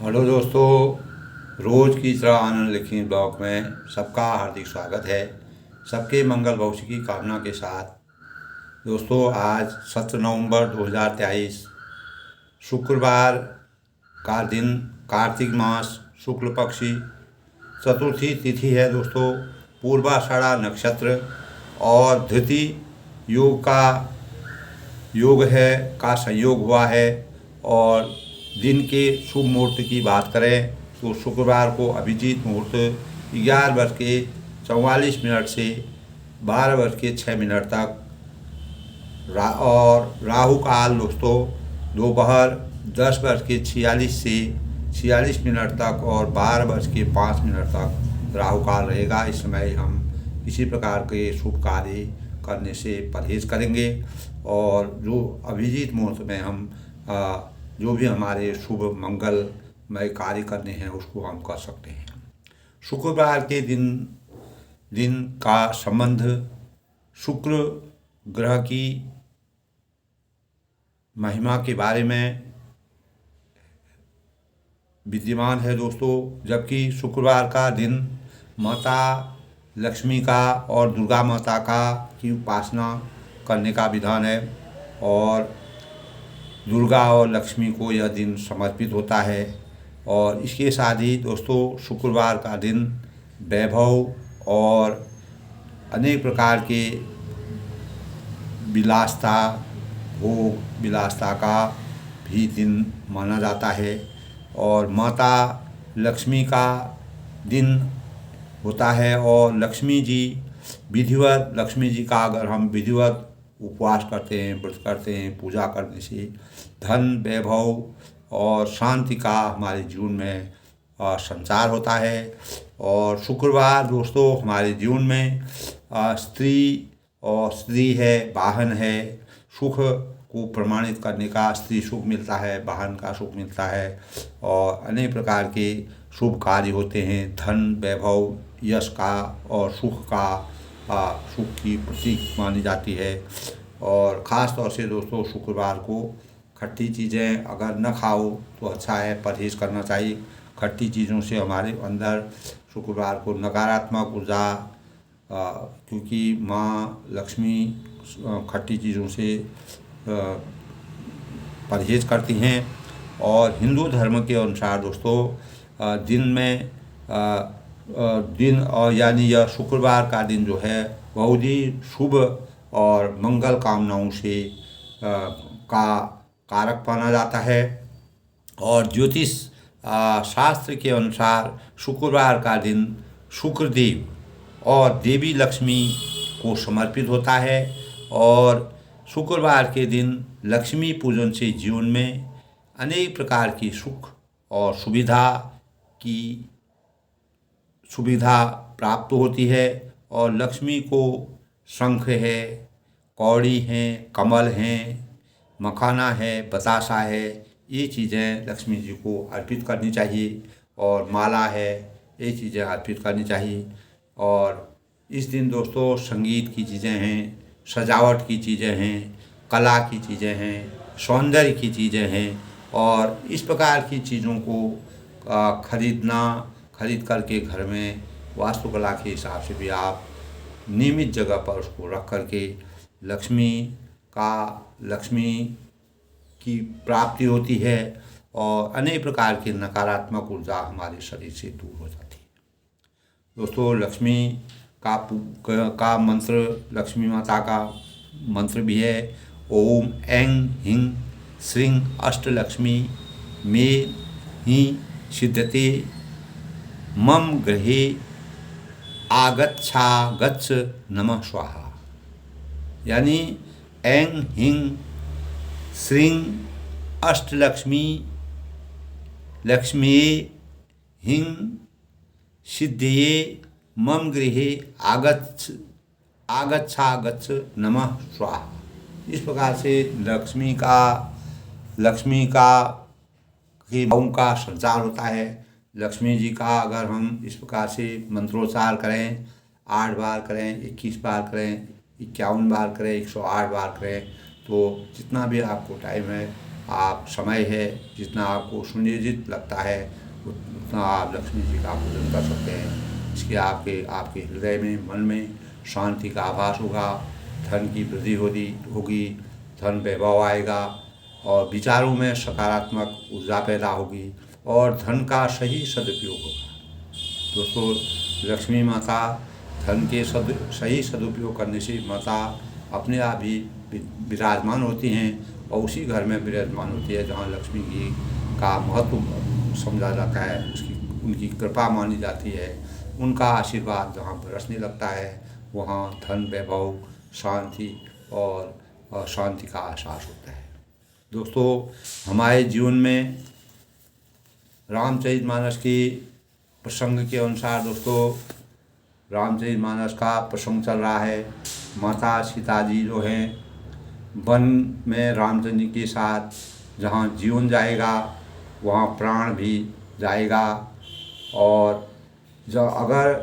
Hello दोस्तों, रोज़ की तरह आनंद लिखी ब्लॉग में सबका हार्दिक स्वागत है। सबके मंगल भविष्य की कामना के साथ दोस्तों, आज 17 नवंबर 2023 शुक्रवार का दिन, कार्तिक मास शुक्ल पक्षी चतुर्थी तिथि है दोस्तों। पूर्वाषाढ़ा नक्षत्र और धृति योग का योग है का संयोग हुआ है। और दिन के शुभ मुहूर्त की बात करें तो शुक्रवार को अभिजीत मुहूर्त 11:44 से 12:06 तक और राहु काल दोस्तों दोपहर 10:46 से 46 तक और 12:05 तक राहु काल रहेगा। इस समय हम किसी प्रकार के शुभ कार्य करने से परहेज करेंगे और जो अभिजीत मुहूर्त में हम जो भी हमारे शुभ मंगलमय कार्य करने हैं उसको हम कर सकते हैं। शुक्रवार के दिन का संबंध शुक्र ग्रह की महिमा के बारे में विद्यमान है दोस्तों। जबकि शुक्रवार का दिन माता लक्ष्मी का और दुर्गा माता का की उपासना करने का विधान है और दुर्गा और लक्ष्मी को यह दिन समर्पित होता है। और इसके साथ ही दोस्तों शुक्रवार का दिन वैभव और अनेक प्रकार के विलासता भोग विलासता का भी दिन माना जाता है। और माता लक्ष्मी का दिन होता है और लक्ष्मी जी का अगर हम विधिवत उपवास करते हैं, व्रत करते हैं, पूजा करने से धन वैभव और शांति का हमारे जीवन में संचार होता है। और शुक्रवार दोस्तों हमारे जीवन में स्त्री है, वाहन है, सुख को प्रमाणित करने का स्त्री सुख मिलता है, वाहन का सुख मिलता है और अनेक प्रकार के शुभ कार्य होते हैं। धन वैभव यश का और सुख का सुख की प्रतीक मानी जाती है। और ख़ास तौर से दोस्तों शुक्रवार को खट्टी चीज़ें अगर न खाओ तो अच्छा है, परहेज़ करना चाहिए। खट्टी चीज़ों से हमारे अंदर शुक्रवार को नकारात्मक ऊर्जा क्योंकि माँ लक्ष्मी खट्टी चीज़ों से परहेज़ करती हैं। और हिंदू धर्म के अनुसार दोस्तों दिन और यानी यह शुक्रवार का दिन जो है बहुत ही शुभ और मंगल कामनाओं से का कारक माना जाता है। और ज्योतिष शास्त्र के अनुसार शुक्रवार का दिन शुक्रदेव और देवी लक्ष्मी को समर्पित होता है। और शुक्रवार के दिन लक्ष्मी पूजन से जीवन में अनेक प्रकार की सुख और सुविधा प्राप्त होती है। और लक्ष्मी को शंख है, कौड़ी हैं, कमल हैं, मखाना है, बतासा है, ये चीज़ें लक्ष्मी जी को अर्पित करनी चाहिए। और माला है, ये चीज़ें अर्पित करनी चाहिए। और इस दिन दोस्तों संगीत की चीज़ें हैं, सजावट की चीज़ें हैं, कला की चीज़ें हैं, सौंदर्य की चीज़ें हैं। और इस प्रकार की चीज़ों को खरीद करके घर में वास्तुकला के हिसाब से भी आप नियमित जगह पर उसको रख करके लक्ष्मी की प्राप्ति होती है और अनेक प्रकार की नकारात्मक ऊर्जा हमारे शरीर से दूर हो जाती है। दोस्तों लक्ष्मी का मंत्र, लक्ष्मी माता का मंत्र भी है, ओम ऐं ह्रीं श्रीं अष्टलक्ष्मी मे हि सिद्धते मम गृहे आगच्छ नमः स्वाहा। यानी ऐं ह्रीं श्रीं अष्टलक्ष्मी लक्ष्मी ह्रीं सिद्धये मम गृहे आगच्छ नमः स्वाहा। इस प्रकार से लक्ष्मी का के भावों का संचार होता है। लक्ष्मी जी का अगर हम इस प्रकार से मंत्रोच्चार करें, 8 बार करें, 21 बार करें, 51 बार करें, 108 बार करें, तो जितना भी आपको टाइम है आप समय है, जितना आपको सुनियोजित लगता है उतना आप लक्ष्मी जी का पूजन कर सकते हैं। इसके आपके आपके हृदय में, मन में शांति का आभास होगा, धन की वृद्धि होगी, धन वैभव आएगा और विचारों में सकारात्मक ऊर्जा पैदा होगी और धन का सही सदुपयोग होगा। दोस्तों, लक्ष्मी माता धन के सही सदुपयोग करने से माता अपने आप ही विराजमान होती हैं और उसी घर में विराजमान होती है जहाँ लक्ष्मी जी का महत्व समझा जाता है, उनकी कृपा मानी जाती है, उनका आशीर्वाद जहाँ बरसने लगता है वहाँ धन, वैभव, शांति और शांति का एहसास होता है। दोस्तों, हमारे जीवन में रामचरितमानस के प्रसंग के अनुसार दोस्तों, रामचरितमानस का प्रसंग चल रहा है। माता सीता जी जो हैं वन में रामचंद्र जी के साथ जहाँ जीवन जाएगा वहाँ प्राण भी जाएगा और जब अगर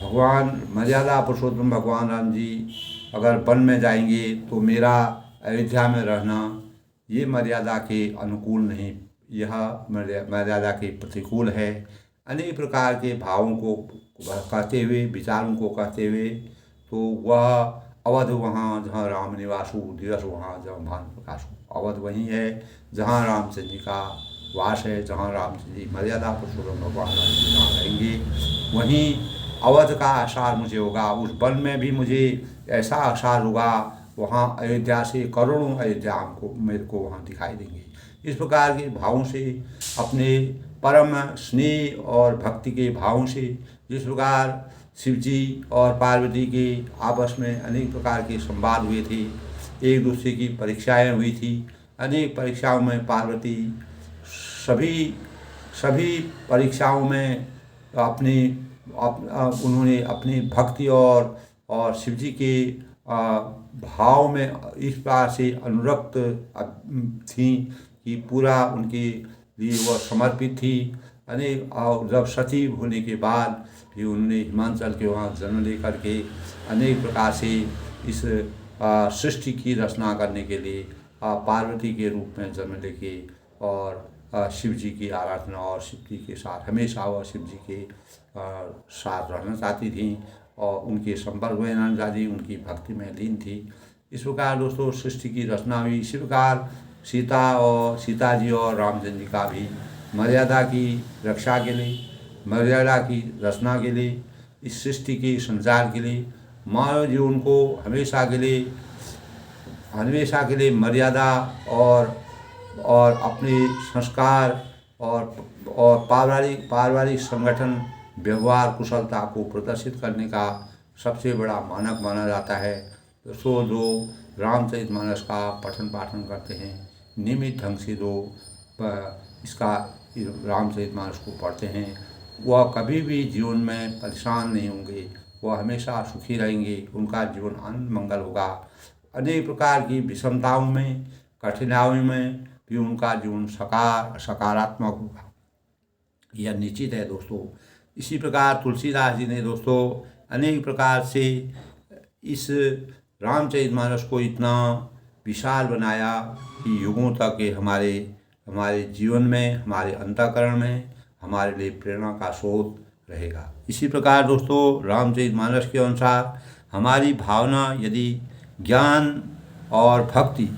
भगवान मर्यादा पुरुषोत्तम भगवान राम जी अगर वन में जाएंगे तो मेरा अयोध्या में रहना ये मर्यादा के अनुकूल नहीं, यह मर्यादा के प्रतिकूल है। अनेक प्रकार के भावों को कहते हुए, विचारों को कहते हुए तो वह अवध वहाँ जहाँ राम निवासु, दिवस वहाँ जहाँ भानु प्रकाशु। अवध वहीं है जहाँ रामचंद्र जी का वास है, जहाँ रामचंद्र जी मर्यादा पुरुषोत्तम भगवान राम जी जहाँ रहेंगे वहीं अवध का आसार मुझे होगा। उस वन में भी मुझे ऐसा आसार होगा, वहाँ अयोध्या से करोड़ों अयोध्या हमको मेरे को वहाँ दिखाई देंगे। इस प्रकार के भावों से, अपने परम स्नेह और भक्ति के भावों से, जिस प्रकार शिव जी और पार्वती के आपस में अनेक प्रकार के संवाद हुए थे, एक दूसरे की परीक्षाएं हुई थी, अनेक परीक्षाओं में पार्वती सभी परीक्षाओं में उन्होंने अपनी भक्ति और शिव जी के भाव में इस प्रकार से अनुरक्त थी कि पूरा उनके लिए वह समर्पित थी। अनेक और जब सती होने के बाद भी उन्होंने हिमांचल के वहाँ जन्म लेकर के अनेक प्रकार से इस सृष्टि की रचना करने के लिए पार्वती के रूप में जन्म लेके और शिव जी की आराधना और शिव जी के साथ हमेशा वह शिव जी के साथ रहना चाहती थी और उनके संपर्क में रहना चाहती, उनकी भक्ति में लीन थी। इस प्रकार दोस्तों सृष्टि की रचना हुई। इसी प्रकार सीता जी और रामचंद्र जी का भी मर्यादा की रक्षा के लिए, मर्यादा की रचना के लिए, इस सृष्टि के संचार के लिए मानव जीवन को हमेशा के लिए मर्यादा और अपने संस्कार और पारिवारिक संगठन व्यवहार कुशलता को प्रदर्शित करने का सबसे बड़ा मानक माना जाता है। तो जो रामचरितमानस का पठन पाठन करते हैं, नियमित ढंग से जो इसका रामचरितमानस को पढ़ते हैं, वह कभी भी जीवन में परेशान नहीं होंगे, वह हमेशा सुखी रहेंगे, उनका जीवन आनंद मंगल होगा। अनेक प्रकार की विषमताओं में, कठिनाइयों में भी उनका जीवन सकारात्मक होगा, यह निश्चित है दोस्तों। इसी प्रकार तुलसीदास जी ने दोस्तों अनेक प्रकार से इस रामचरितमानस को इतना विशाल बनाया कि युगों तक ये हमारे जीवन में, हमारे अंतःकरण में हमारे लिए प्रेरणा का स्रोत रहेगा। इसी प्रकार दोस्तों रामचरितमानस के अनुसार हमारी भावना यदि ज्ञान और भक्ति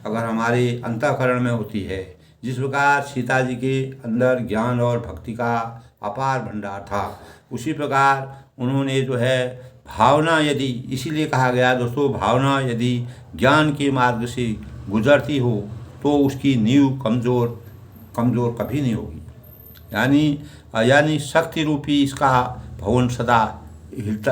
अगर हमारे अंतःकरण में होती है, जिस प्रकार सीता जी के अंदर ज्ञान और भक्ति का अपार भंडार था, उसी प्रकार उन्होंने जो है भावना यदि, इसीलिए कहा गया दोस्तों, भावना यदि ज्ञान के मार्ग से गुजरती हो तो उसकी नींव कमज़ोर कभी नहीं होगी। यानी शक्ति रूपी इसका भवन सदा हिलता,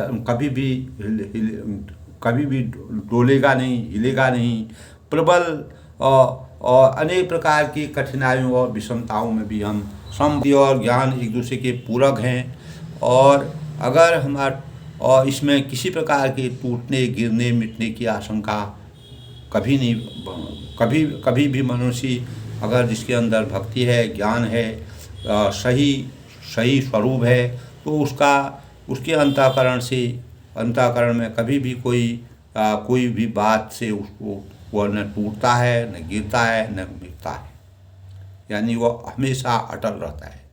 कभी भी डोलेगा नहीं, हिलेगा नहीं। प्रबल और अनेक प्रकार की कठिनाइयों और विषमताओं में भी हम समझ और ज्ञान एक दूसरे के पूरक हैं और अगर इसमें किसी प्रकार के टूटने, गिरने, मिटने की आशंका कभी नहीं, कभी भी मनुष्य अगर जिसके अंदर भक्ति है, ज्ञान है, सही स्वरूप है, तो उसके अंतःकरण में कभी भी कोई भी बात से उसको वह न टूटता है, न गिरता है, न मिटता है, यानी वह हमेशा अटल रहता है।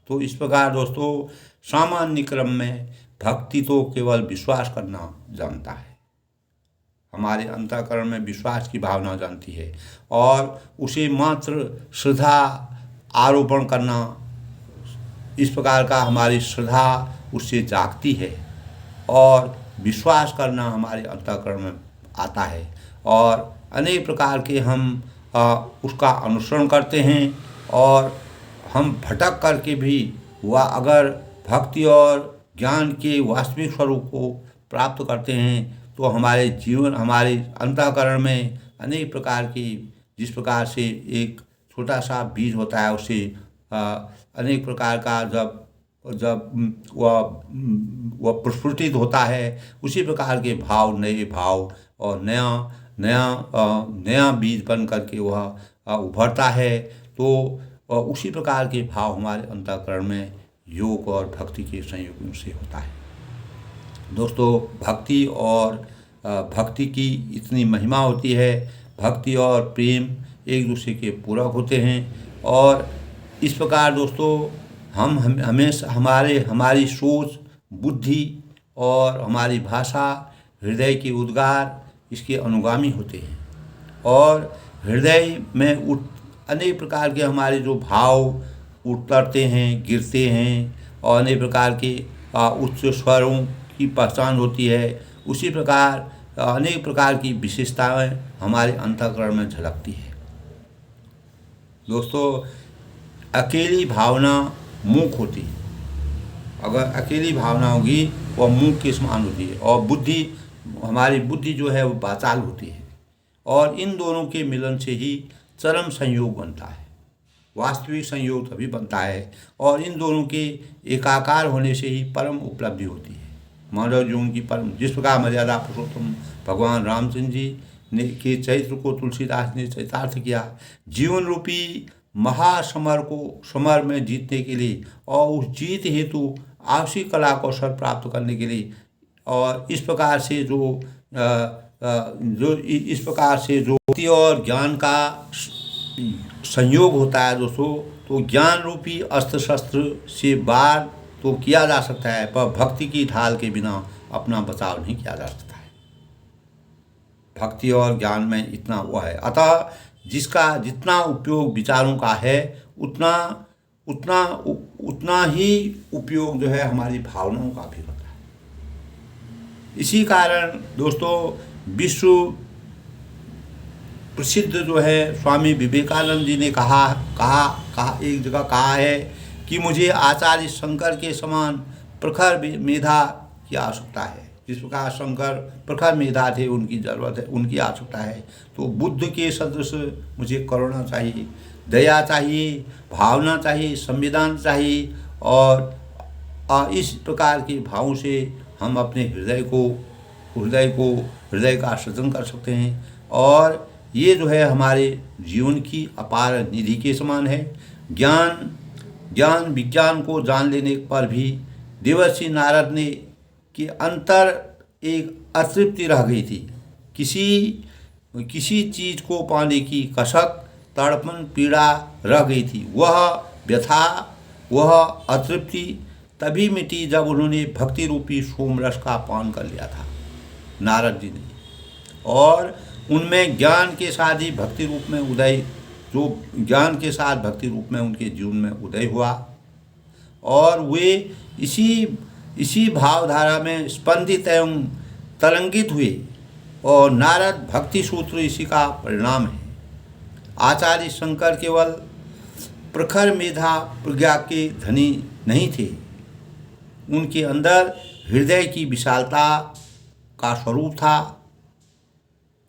तो इस प्रकार दोस्तों सामान्य क्रम में भक्ति तो केवल विश्वास करना जानता है, हमारे अंतःकरण में विश्वास की भावना जानती है और उसे मात्र श्रद्धा आरोपण करना, इस प्रकार का हमारी श्रद्धा उससे जागती है और विश्वास करना हमारे अंतःकरण में आता है और अनेक प्रकार के हम उसका अनुसरण करते हैं और हम भटक करके भी वह अगर भक्ति और ज्ञान के वास्तविक स्वरूप को प्राप्त करते हैं तो हमारे जीवन, हमारे अंतःकरण में अनेक प्रकार की, जिस प्रकार से एक छोटा सा बीज होता है उससे अनेक प्रकार का जब जब वह प्रस्फुटित होता है, उसी प्रकार के भाव, नए भाव और नया नया नया बीज बन करके वह उभरता है। तो उसी प्रकार के भाव हमारे अंतःकरण में योग और भक्ति के संयोग से होता है। दोस्तों भक्ति और भक्ति की इतनी महिमा होती है, भक्ति और प्रेम एक दूसरे के पूरक होते हैं और इस प्रकार दोस्तों हम हमेशा हमारी सोच, बुद्धि और हमारी भाषा, हृदय के उद्गार इसके अनुगामी होते हैं और हृदय में अनेक प्रकार के हमारे जो भाव उतरते हैं, गिरते हैं और अनेक प्रकार के उच्च स्वरों की पहचान होती है। उसी प्रकार अनेक प्रकार की विशेषताएं हमारे अंतःकरण में झलकती है। दोस्तों अकेली भावना मूक होती है, अगर अकेली भावना होगी वह मूक के समान होती है और बुद्धि, हमारी बुद्धि जो है वो वाचाल होती है और इन दोनों के मिलन से ही चरम संयोग बनता है, वास्तविक संयोग तभी बनता है और इन दोनों के एकाकार होने से ही परम उपलब्धि होती है। मानव जीवन की परम, जिस प्रकार मर्यादा पुरुषोत्तम भगवान रामचंद्र जी ने के चरित्र को तुलसीदास ने चरितार्थ किया, जीवन रूपी समर में जीतने के लिए और उस जीत हेतु आवश्यक कला कौशल प्राप्त करने के लिए और इस प्रकार से जो भक्ति और ज्ञान का संयोग होता है दोस्तों, तो ज्ञान रूपी अस्त्र शस्त्र से वार तो किया जा सकता है पर भक्ति की ढाल के बिना अपना बचाव नहीं किया जा सकता है। भक्ति और ज्ञान में इतना वह है, अतः जिसका जितना उपयोग विचारों का है उतना ही उपयोग जो है हमारी भावनाओं का भी होता है। इसी कारण दोस्तों विश्व प्रसिद्ध जो है स्वामी विवेकानंद जी ने कहा एक जगह कहा है कि मुझे आचार्य शंकर के समान प्रखर मेधा की आवश्यकता है। जिस प्रकार शंकर प्रखर मेधा थे, उनकी ज़रूरत है, उनकी आवश्यकता है, तो बुद्ध के सदृश मुझे करुणा चाहिए, दया चाहिए, भावना चाहिए, संविधान चाहिए और इस प्रकार के भावों से हम अपने हृदय का सृजन कर सकते हैं और ये जो है हमारे जीवन की अपार निधि के समान है। ज्ञान विज्ञान को जान लेने पर भी देवर्षि नारद ने कि अंतर एक अतृप्ति रह गई थी, किसी चीज़ को पाने की कसक, तड़पन, पीड़ा रह गई थी। वह व्यथा, वह अतृप्ति तभी मिटी जब उन्होंने भक्ति रूपी सोमरस का पान कर लिया था, नारद जी ने, और उनमें ज्ञान के साथ ही भक्ति रूप में उनके जीवन में उदय हुआ और वे इसी भावधारा में स्पंदित एवं तरंगित हुए और नारद भक्ति सूत्र इसी का परिणाम है। आचार्य शंकर केवल प्रखर मेधा प्रज्ञा के धनी नहीं थे, उनके अंदर हृदय की विशालता का स्वरूप था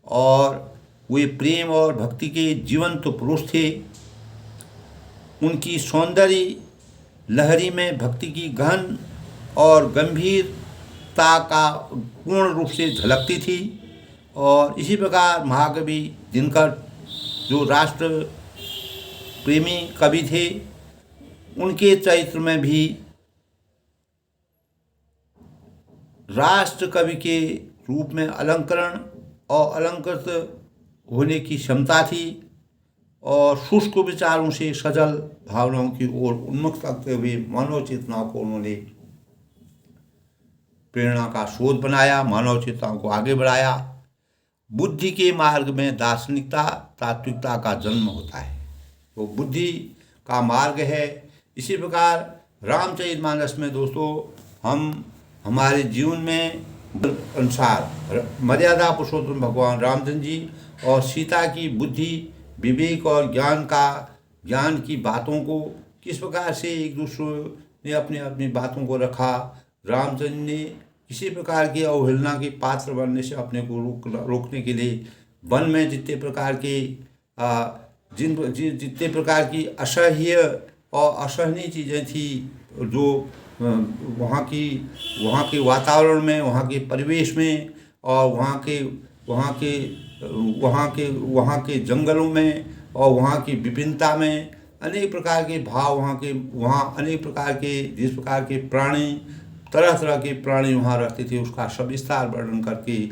और वे प्रेम और भक्ति के जीवंत पुरुष थे। उनकी सौंदर्य लहरी में भक्ति की गहन और गंभीरता का पूर्ण रूप से झलकती थी और इसी प्रकार महाकवि दिनकर जो राष्ट्र प्रेमी कवि थे, उनके चरित्र में भी राष्ट्र कवि के रूप में अलंकरण और अलंकृत होने की क्षमता थी और शुष्क विचारों से सजल भावनाओं की ओर उन्मुख रखते हुए मानव चेतना को उन्होंने प्रेरणा का स्रोत बनाया, मानव चेतनाओं को आगे बढ़ाया। बुद्धि के मार्ग में दार्शनिकता तात्विकता का जन्म होता है, वो बुद्धि का मार्ग है। इसी प्रकार रामचरितमानस में दोस्तों हम हमारे जीवन में अनुसार मर्यादा पुरुषोत्तम भगवान रामचंद्र जी और सीता की बुद्धि विवेक और ज्ञान की बातों को किस प्रकार से एक दूसरे ने अपनी अपनी बातों को रखा। रामचंद्र ने किसी प्रकार की अवहेलना के पात्र बनने से अपने को रोकने के लिए वन में जितने प्रकार के जितने प्रकार की असह्य और असहनीय चीज़ें थी, जो वहाँ के वातावरण में, वहाँ के परिवेश में और वहाँ के जंगलों में और वहाँ की विभिन्नता में अनेक प्रकार के भाव, वहाँ अनेक प्रकार के जिस प्रकार के प्राणी, तरह तरह के प्राणी वहाँ रहते थे, उसका सविस्तार वर्णन करके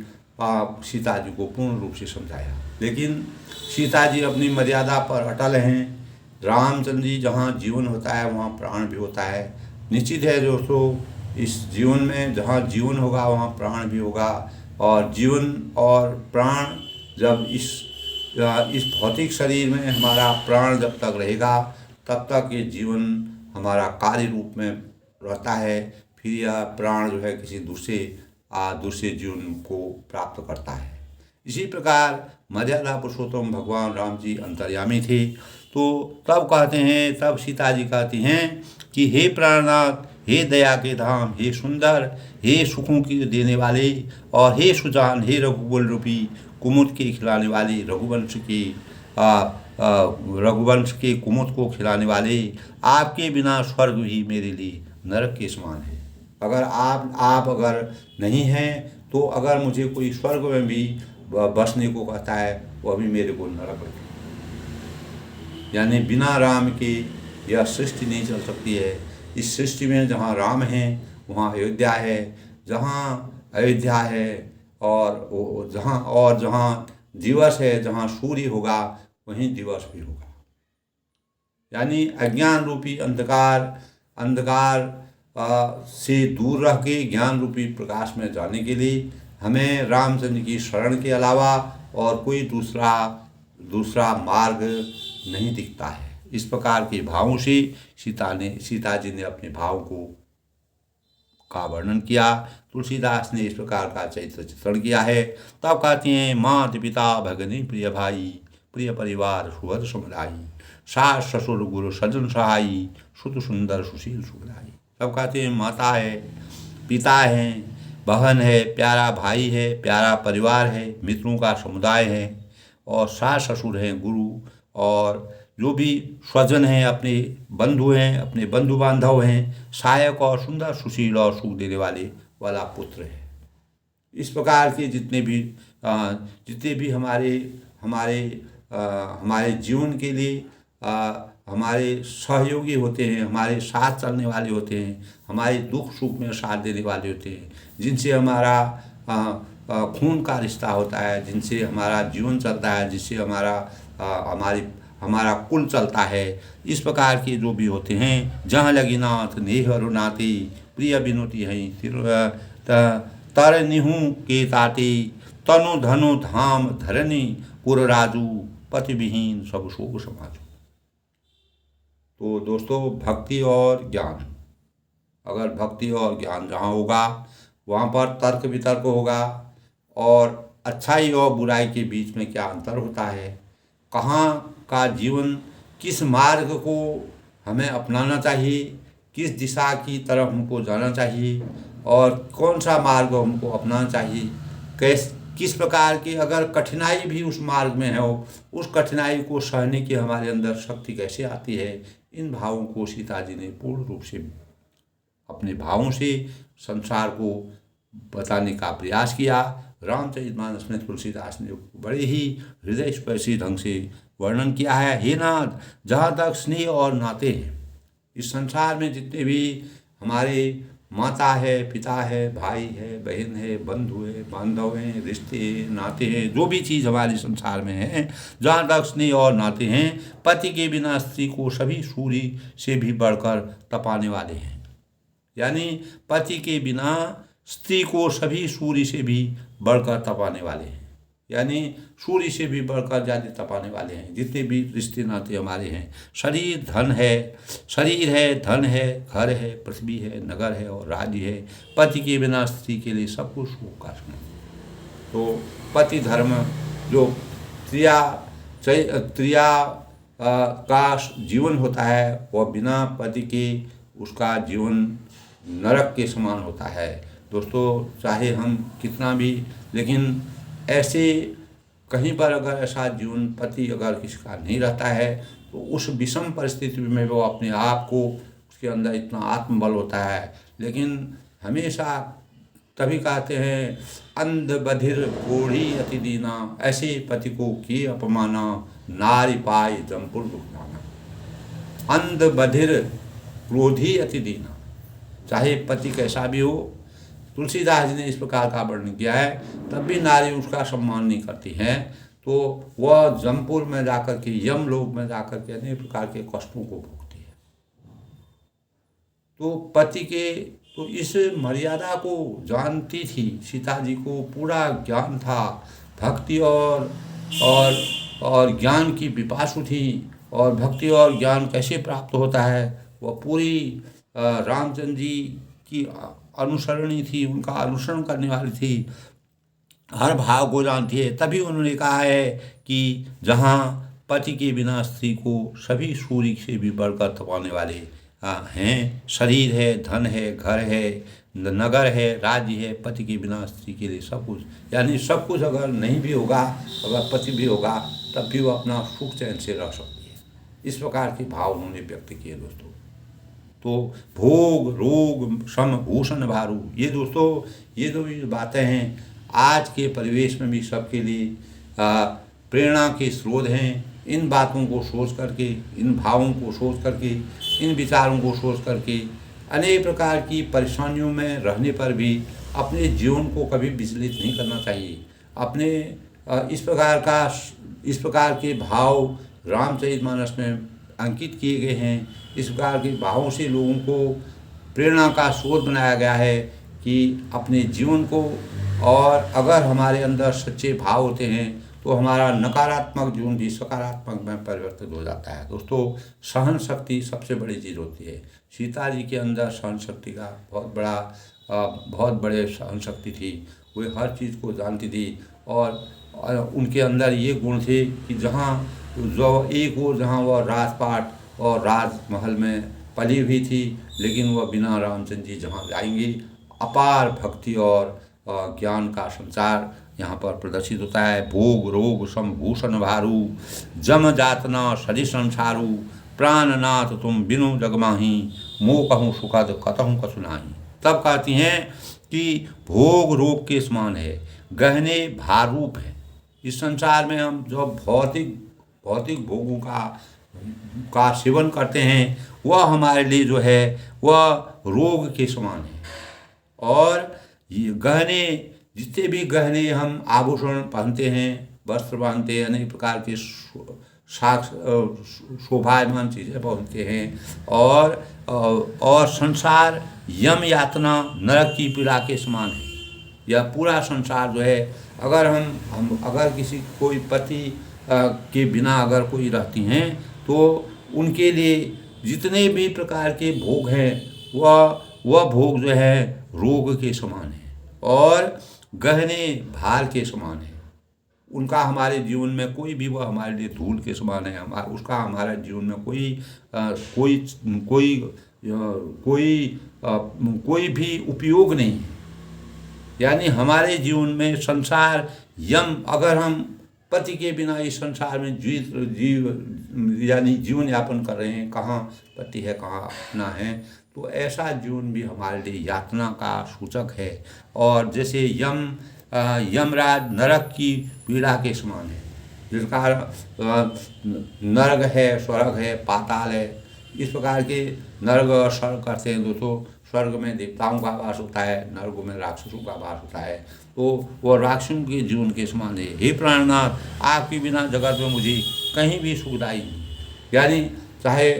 सीता जी को पूर्ण रूप से समझाया। लेकिन सीता जी अपनी मर्यादा पर अटल हैं। रामचंद्र जी जहाँ जीवन होता है वहाँ प्राण भी होता है। निश्चित है दोस्तों, इस जीवन में जहाँ जीवन होगा वहाँ प्राण भी होगा, और जीवन और प्राण जब इस भौतिक शरीर में हमारा प्राण जब तक रहेगा तब तक ये जीवन हमारा कार्य रूप में रहता है। फिर यह प्राण जो है किसी दूसरे जीवन को प्राप्त करता है। इसी प्रकार मर्यादा पुरुषोत्तम भगवान राम जी अंतर्यामी थे। तो तब सीता जी कहती हैं कि हे प्राणनाथ, हे दया के धाम, हे सुंदर, हे सुखों की देने वाले और हे सुजान, हे रघुकुल रूपी कुमुद के खिलाने वाले, रघुवंश के कुमुद को खिलाने वाले, आपके बिना स्वर्ग भी मेरे लिए नरक के समान है। अगर आप अगर नहीं हैं तो अगर मुझे कोई स्वर्ग में भी बसने को कहता है वो अभी मेरे को नरक लगे। यानी बिना राम के यह सृष्टि नहीं चल सकती है। इस सृष्टि में जहाँ राम है वहाँ अयोध्या है, जहाँ अयोध्या है और जहाँ दिवस है, जहाँ सूर्य होगा वहीं दिवस भी होगा। यानी अज्ञान रूपी अंधकार से दूर रह के ज्ञान रूपी प्रकाश में जाने के लिए हमें रामचंद्र की शरण के अलावा और कोई दूसरा मार्ग नहीं दिखता है। इस प्रकार के भावों से सीता जी ने अपने भाव का वर्णन किया। तुलसीदास ने इस प्रकार का चरित्र चित्रण किया है। तब कहते हैं, मात पिता भगनी प्रिय भाई, प्रिय परिवार सुहृद समुदायी, सास ससुर गुरु सजन सहाई, सुत सुंदर सुशील सुखदाई। तब कहते हैं माता है, पिता है, बहन है, प्यारा भाई है, प्यारा परिवार है, मित्रों का समुदाय है, और सास ससुर हैं, गुरु और जो भी स्वजन हैं, अपने बंधु हैं, अपने बंधु बांधव हैं, सहायक और सुंदर सुशील और सुख देने वाला पुत्र है। इस प्रकार के जितने भी हमारे जीवन के लिए हमारे सहयोगी होते हैं, हमारे साथ चलने वाले होते हैं, हमारे दुख सुख में साथ देने वाले होते हैं, जिनसे हमारा खून का रिश्ता होता है, जिनसे हमारा जीवन चलता है, जिससे हमारा कुल चलता है। इस प्रकार के जो भी होते हैं, जहाँ लगी नाथ नेह रुनाती, प्रिय बिनोती हैं तर निहू के ताती, तनु धनु धाम धरनी पुर राजू, पति विहीन सब शोक समाजू। तो दोस्तों, भक्ति और ज्ञान, अगर भक्ति और ज्ञान जहाँ होगा वहाँ पर तर्क वितर्क होगा, और अच्छाई और बुराई के बीच में क्या अंतर होता है, कहाँ का जीवन, किस मार्ग को हमें अपनाना चाहिए, किस दिशा की तरफ हमको जाना चाहिए, और कौन सा मार्ग हमको अपनाना चाहिए, किस प्रकार की अगर कठिनाई भी उस मार्ग में है, उस कठिनाई को सहने की हमारे अंदर शक्ति कैसे आती है, इन भावों को सीता जी ने पूर्ण रूप से अपने भावों से संसार को बताने का प्रयास किया। रामचरितमानस में तुलसीदास ने बड़े ही हृदय स्पर्शी ढंग से वर्णन किया है। हे नाथ, जहाँ तक स्नेह और नाते हैं, इस संसार में जितने भी हमारे माता है, पिता है, भाई है, बहन है, बंधु है, बांधव हैं, रिश्ते नाते हैं, जो भी चीज़ हमारे संसार में है, जहाँ तक स्नेह और नाते हैं, पति के बिना स्त्री को सभी सूर्य से भी बढ़कर तपाने वाले हैं। यानी पति के बिना स्त्री को सभी सूर्य से भी बढ़कर तपाने वाले हैं। यानी सूर्य से भी बढ़कर ज़्यादा तपाने वाले हैं जितने भी रिश्ते नाते हमारे हैं। शरीर धन है, शरीर है, धन है, घर है, पृथ्वी है, नगर है और राज्य है। पति के बिना स्त्री के लिए सब कुछ शोक का समय। तो पति धर्म जो त्रिया का जीवन होता है, वह बिना पति के उसका जीवन नरक के समान होता है। दोस्तों, चाहे हम कितना भी, लेकिन ऐसे कहीं पर अगर ऐसा जीवन पति अगर किसी का नहीं रहता है तो उस विषम परिस्थिति में वो अपने आप को, उसके अंदर इतना आत्मबल होता है, लेकिन हमेशा तभी कहते हैं अंध बधिर कोढ़ी अति दीना, ऐसे पति को किए अपमाना, नारी पाई जमपुर दुखदाना। अंध बधिर क्रोधी अति दीना, चाहे पति कैसा भी हो, तुलसीदास जी ने इस प्रकार का वर्णन किया है, तब भी नारी उसका सम्मान नहीं करती हैं, तो वह जमपुर में जाकर के, यम लोक में जाकर के अनेक प्रकार के कष्टों को भोगती है। तो पति के तो इस मर्यादा को जानती थी, सीता जी को पूरा ज्ञान था, भक्ति और ज्ञान की पिपासु थी, और भक्ति और ज्ञान कैसे प्राप्त होता है वह पूरी रामचंद्र जी की अनुसरणी थी, उनका अनुसरण करने वाली थी, हर भाव को जानती है। तभी उन्होंने कहा है कि जहाँ पति के बिना स्त्री को सभी सूर्य से भी बढ़कर तपाने वाले हैं। शरीर है, धन है, घर है, नगर है, राज्य है, पति के बिना स्त्री के लिए सब कुछ। यानी सब कुछ अगर नहीं भी होगा, अगर पति भी होगा, तब भी वो अपना सुख चैन से रह सकती है। इस प्रकार के भाव उन्होंने व्यक्त किए दोस्तों। तो भोग रोग सम भूषण भारू, ये दोस्तों ये जो बातें हैं आज के परिवेश में भी सबके लिए प्रेरणा के स्रोत हैं। इन बातों को सोच करके, इन भावों को सोच करके, इन विचारों को सोच करके अनेक प्रकार की परेशानियों में रहने पर भी अपने जीवन को कभी विचलित नहीं करना चाहिए। अपने इस प्रकार के भाव रामचरितमानस में अंकित किए गए हैं। इस प्रकार के भावों से लोगों को प्रेरणा का स्रोत बनाया गया है कि अपने जीवन को, और अगर हमारे अंदर सच्चे भाव होते हैं तो हमारा नकारात्मक जीवन भी सकारात्मक में परिवर्तित हो जाता है। दोस्तों, सहन शक्ति सबसे बड़ी चीज़ होती है। सीता जी के अंदर सहन शक्ति का बहुत बड़े सहन शक्ति थी। वे हर चीज़ को जानती थी, और उनके अंदर ये गुण थे कि जहाँ वह राजपाट और राजमहल में पली हुई थी, लेकिन वह बिना रामचंद्र जी जहाँ जाएंगी, अपार भक्ति और ज्ञान का संचार यहाँ पर प्रदर्शित होता है। भोग रोग सम भूषण भारू, जम जातना सरि संसारू, प्राणनाथ तुम बिनु जगमाही, मोह कहूँ सुखद कतहूँ कसुनाही। तब कहती हैं कि भोग रोग के समान है, गहने भारूप है। इस संसार में हम जो भौतिक भोगों का सेवन करते हैं, वह हमारे लिए जो है वह रोग के समान है। और ये गहने, जितने भी गहने हम आभूषण पहनते हैं, वस्त्र पहनते हैं, अनेक प्रकार के शोभायमान चीज़ें पहनते हैं, और संसार यम यातना नरक की पीड़ा के समान है। यह पूरा संसार जो है, अगर हम अगर कोई पति के बिना अगर कोई रहती हैं तो उनके लिए जितने भी प्रकार के भोग हैं वह भोग जो है रोग के समान है और गहने भार के समान है। उनका हमारे जीवन में वह हमारे लिए धूल के समान है। उसका हमारे जीवन में कोई भी उपयोग नहीं है। यानी हमारे जीवन में संसार यम, अगर हम पति के बिना इस संसार में जीवन यापन कर रहे हैं, कहाँ पति है कहाँ अपना है, तो ऐसा जीवन भी हमारे लिए यातना का सूचक है। और जैसे यमराज नरक की पीड़ा के समान है, जिसका नरक है, स्वर्ग है, पाताल है, इस प्रकार के नर्क और स्वर्ग करते हैं दोस्तों। स्वर्ग में देवताओं का वास होता है, नर्क में राक्षसों का वास होता है। तो वो राक्षसों के जीवन के समान है। हे प्राणनाथ, आपके बिना जगत में मुझे कहीं भी सुविधाई नहीं। यानी चाहे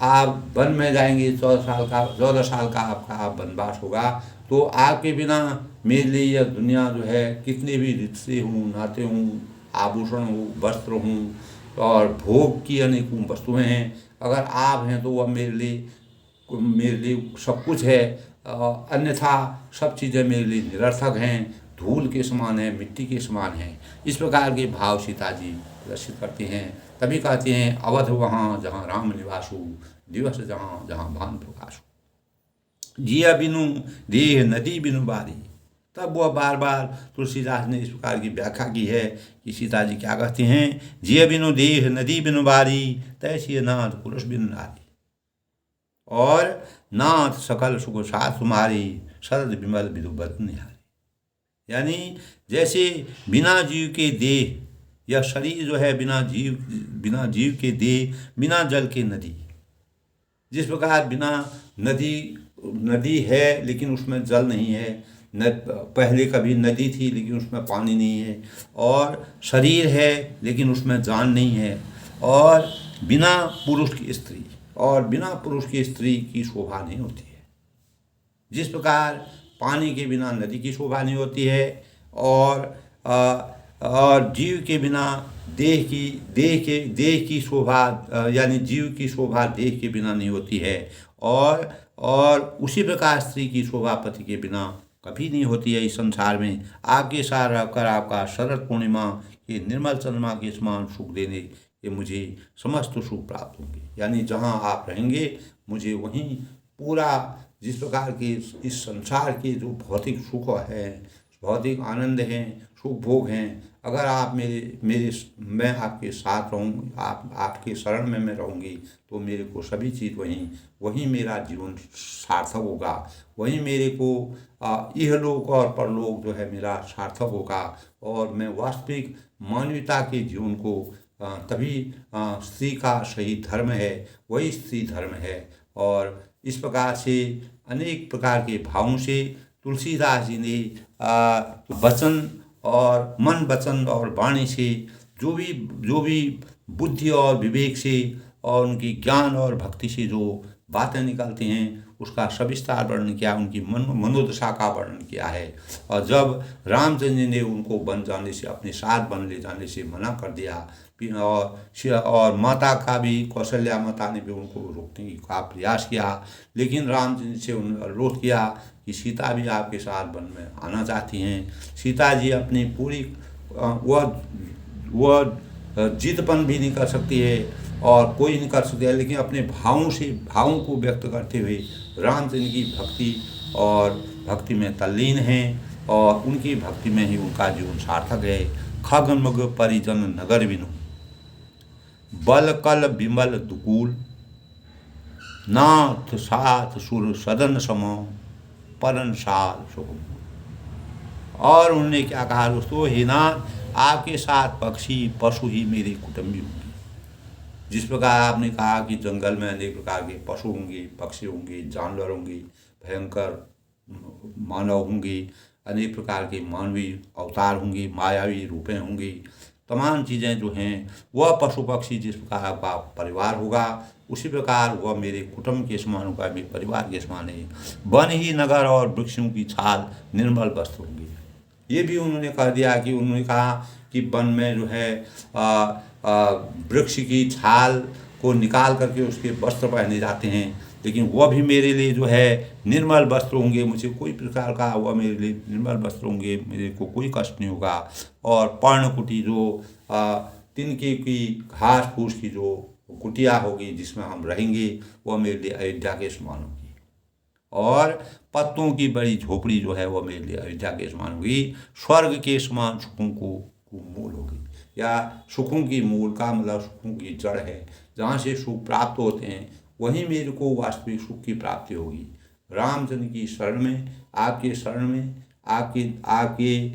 आप वन में जाएंगे, 14 साल का आपका वनवास होगा, तो आपके बिना मेरे लिए यह दुनिया जो है, कितने भी रिश्ते हों, नाते हों, आभूषण हो, वस्त्र हों और भोग की अनेकों वस्तुएं हैं, अगर आप हैं तो वह मेरे लिए सब कुछ है। अन्यथा सब चीज़ें मेरे लिए निरर्थक हैं, धूल के समान है, मिट्टी के समान है। इस प्रकार के भाव सीता जी प्रदर्शित करते हैं। तभी कहते हैं, अवध वहाँ जहाँ राम निवासु, दिवस जहाँ जहाँ भान प्रकाशु, जिया बिनु देह नदी बिनु बारी। तब वह बार बार तुलसीदास ने इस प्रकार की व्याख्या की है कि सीता जी क्या कहते हैं, जिया बिनु देह नदी बिनु बारी, तैसी नाथ पुरुष बिनु नारी, और नाथ सकल सुख साथ तुम्हारी, शरद विमल विदु बद निहारी। यानी जैसे बिना जीव के देह, यह शरीर जो है बिना जीव के देह, बिना जल के नदी। जिस प्रकार बिना नदी है लेकिन उसमें जल नहीं है, पहले कभी नदी थी लेकिन उसमें पानी नहीं है, और शरीर है लेकिन उसमें जान नहीं है, और बिना पुरुष की स्त्री, और बिना पुरुष की स्त्री की शोभा नहीं होती है। जिस प्रकार पानी के बिना नदी की शोभा नहीं होती है, और जीव के बिना देह की शोभा, यानी जीव की शोभा देह के बिना नहीं होती है, और उसी प्रकार स्त्री की शोभा पति के बिना कभी नहीं होती है। इस संसार में आपके साथ रहकर आपका शरद पूर्णिमा के निर्मल चंद्रमा के समान सुख देने के मुझे समस्त सुख प्राप्त होंगे। यानी जहाँ आप रहेंगे मुझे वहीं पूरा, जिस प्रकार के इस संसार के जो भौतिक सुख है, भौतिक आनंद हैं, सुख भोग हैं, अगर आप मैं आपके साथ रहूँ, आपके शरण में मैं रहूँगी, तो मेरे को सभी चीज़ वहीं मेरा जीवन सार्थक होगा। वहीं मेरे को इहलोक और परलोक जो है मेरा सार्थक होगा, और मैं वास्तविक मानवता के जीवन को तभी स्त्री का सही धर्म है, वही स्त्री धर्म है। और इस प्रकार से अनेक प्रकार के भावों से तुलसीदास जी ने वचन और मन, वचन और वाणी से जो भी बुद्धि और विवेक से और उनकी ज्ञान और भक्ति से जो बातें निकलती हैं, उसका सविस्तार वर्णन किया, उनकी मनोदशा का वर्णन किया है। और जब रामचंद्र जी ने उनको वन जाने से, अपने साथ वन ले जाने से मना कर दिया, और माता का भी, कौशल्या माता ने भी उनको रोकने का प्रयास किया, लेकिन रामचंद्र से उन्होंने अनुरोध किया कि सीता भी आपके साथ वन में आना चाहती हैं। सीता जी अपनी पूरी वह जिदपन भी नहीं कर सकती है और कोई नहीं कर सकती है, लेकिन अपने भावों को व्यक्त करते हुए रामचंद्र की भक्ति में तल्लीन हैं, और उनकी भक्ति में ही उनका जीवन सार्थक है। खगमग परिजन नगर बिनु, बल कल बिमल दुकूल, नाथ साथ सुर सदन सम, परन साल सुगम। और उन्होंने क्या कहा दोस्तों, हे नाथ, आपके साथ पक्षी पशु ही मेरे कुटुंबी होंगे। जिस प्रकार आपने कहा कि जंगल में अनेक प्रकार के पशु होंगे, पक्षी होंगे, जानवर होंगे, भयंकर मानव होंगे, अनेक प्रकार के मानवीय अवतार होंगे, मायावी रूपें होंगी, तमाम चीज़ें जो हैं वह पशु पक्षी जिस प्रकार आपका परिवार होगा, उसी प्रकार वह मेरे कुटुंब के समान होगा, मेरे परिवार के समान है। वन ही नगर और वृक्षों की छाल निर्मल वस्त्र होंगे। ये भी उन्होंने कह दिया कि उन्होंने कहा कि वन में जो है वृक्ष की छाल को निकाल करके उसके वस्त्र पहने जाते हैं, लेकिन वह भी मेरे लिए जो है निर्मल वस्त्र होंगे। मुझे कोई प्रकार का, वह मेरे लिए निर्मल वस्त्र होंगे, मेरे को कोई कष्ट नहीं होगा। और पर्णकुटी जो तिनके की घास फूस की जो कुटिया होगी जिसमें हम रहेंगे, वह मेरे लिए अयोध्या के समान होगी। और पत्तों की बड़ी झोपड़ी जो है वह मेरे लिए अयोध्या के समान होगी। स्वर्ग के समान सुखों को मूल होगी, या सुखों की मूल का मतलब सुखों की जड़ है। जहाँ से सुख प्राप्त होते हैं वहीं मेरे को वास्तविक सुख की प्राप्ति होगी। रामचंद्र की शरण में, आपके शरण में, आपके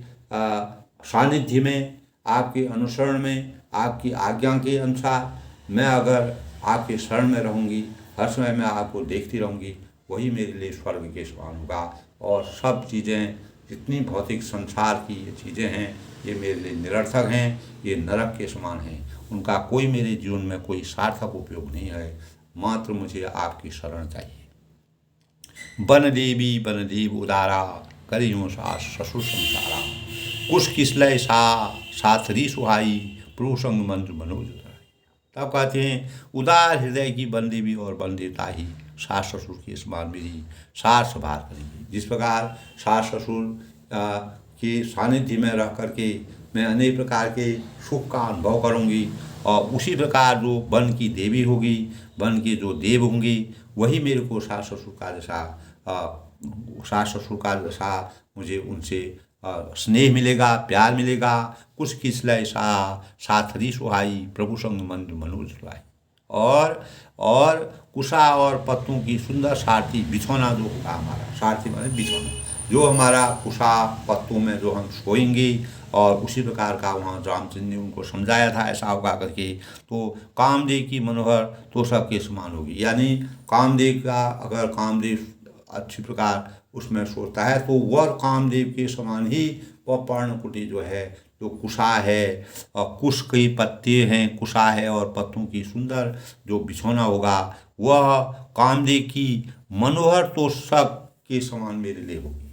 सानिध्य में, आपके अनुसरण में, आपकी आज्ञा के अनुसार मैं अगर आपके शरण में रहूँगी हर समय मैं आपको देखती रहूँगी, वही मेरे लिए स्वर्ग के समान होगा। और सब चीज़ें, जितनी भौतिक संसार की ये चीज़ें हैं, ये मेरे लिए निरर्थक हैं, ये नरक के समान हैं। उनका कोई मेरे जीवन में कोई सार्थक उपयोग नहीं है। मात्र मुझे आपकी शरण चाहिए। बन देवी बन देव उदारा, करियो सास ससुर संसारा। कुश किसलय साथरी सुहाई, प्रभु संग मंत्र मनोज उतराई। तब कहते हैं, उदार हृदय की बन देवी और बन देवता ही सास ससुर के समान मेरी सार संभाल करेंगे। जिस प्रकार सास ससुर के सानिध्य में रह करके मैं अनेक प्रकार के सुख का अनुभव करूँगी, और उसी प्रकार जो वन की देवी होगी, वन के जो देव होंगी, वही मेरे को सास ससुर का जैसा मुझे उनसे स्नेह मिलेगा, प्यार मिलेगा। कुछ किसलय साथरी सुहाई, प्रभु संग मंत्र मनोज सुहाई। और कुशा और पत्तों की सुंदर सारथी बिछौना जो होगा हमारा, सारथी माने बिछौना, जो हमारा कुशा पत्तों में जो हम सोएंगे, और उसी प्रकार का वहाँ रामचंद्र ने उनको समझाया था, ऐसा होगा करके। तो कामदेव की मनोहर तो सबके समान होगी, यानी कामदेव का अगर कामदेव अच्छी प्रकार उसमें सोचता है, तो वह कामदेव के समान ही वह पर्णकुटी जो है, जो कुशा है और कुश की पत्ते हैं, कुशा है और पत्तों की सुंदर जो बिछौना होगा, वह कामदेव की मनोहर तो सब के समान मेरे लिए होगी।